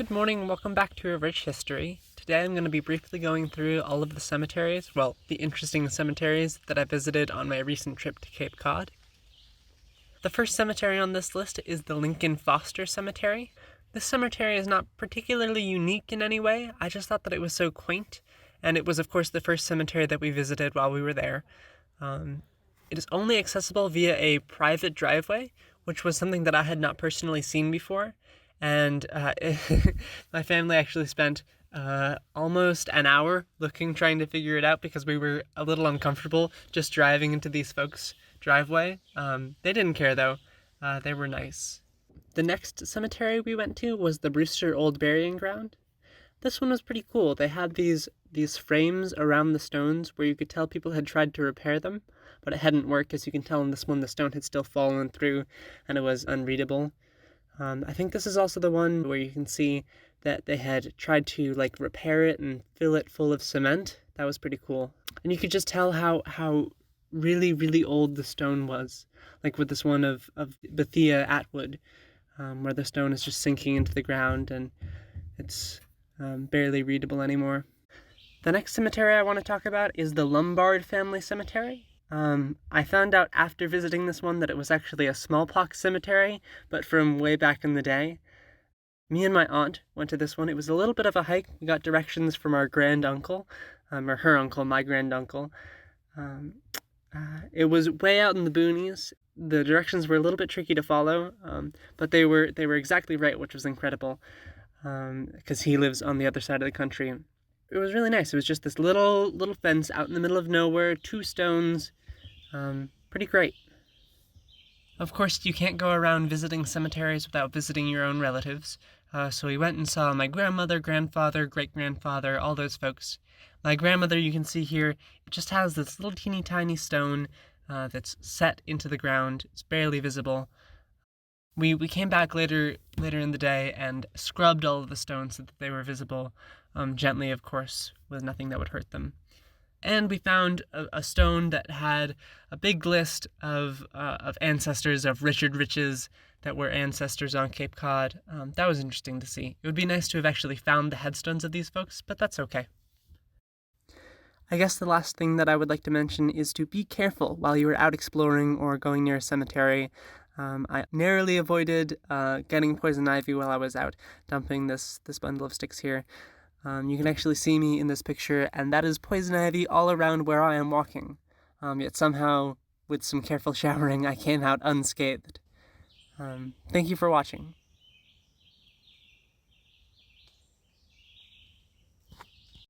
Good morning, welcome back to A Rich History. Today I'm going to be briefly going through all of the cemeteries, well, the interesting cemeteries that I visited on my recent trip to Cape Cod. The first cemetery on this list is the Lincoln Foster Cemetery. This cemetery is not particularly unique in any way, I just thought that it was so quaint, and it was of course the first cemetery that we visited while we were there. It is only accessible via a private driveway, which was something that I had not personally seen before. And my family actually spent almost an hour trying to figure it out because we were a little uncomfortable just driving into these folks' driveway. They didn't care though. They were nice. The next cemetery we went to was the Brewster Old Burying Ground. This one was pretty cool. They had these frames around the stones where you could tell people had tried to repair them, but it hadn't worked. As you can tell in this one, the stone had still fallen through and it was unreadable. I think this is also the one where you can see that they had tried to repair it and fill it full of cement. That was pretty cool. And you could just tell how really, really old the stone was. Like with this one of Bethia Atwood, where the stone is just sinking into the ground and it's barely readable anymore. The next cemetery I want to talk about is the Lombard family cemetery. I found out after visiting this one that it was actually a smallpox cemetery, but from way back in the day. Me and my aunt went to this one. It was a little bit of a hike. We got directions from our granduncle, or her uncle, my granduncle. It was way out in the boonies. The directions were a little bit tricky to follow, but they were exactly right, which was incredible, because he lives on the other side of the country. It was really nice. It was just this little fence out in the middle of nowhere, 2 stones. Pretty great. Of course, you can't go around visiting cemeteries without visiting your own relatives. So we went and saw my grandmother, grandfather, great-grandfather, all those folks. My grandmother, you can see here, it just has this little teeny tiny stone that's set into the ground. It's barely visible. We came back later in the day and scrubbed all of the stones so that they were visible, gently, of course, with nothing that would hurt them. And we found a stone that had a big list of ancestors, of Richard Riches that were ancestors on Cape Cod. That was interesting to see. It would be nice to have actually found the headstones of these folks, but that's okay. I guess the last thing that I would like to mention is to be careful while you are out exploring or going near a cemetery. I narrowly avoided getting poison ivy while I was out dumping this bundle of sticks here. You can actually see me in this picture, and that is poison ivy all around where I am walking. Yet somehow, with some careful showering, I came out unscathed. Thank you for watching.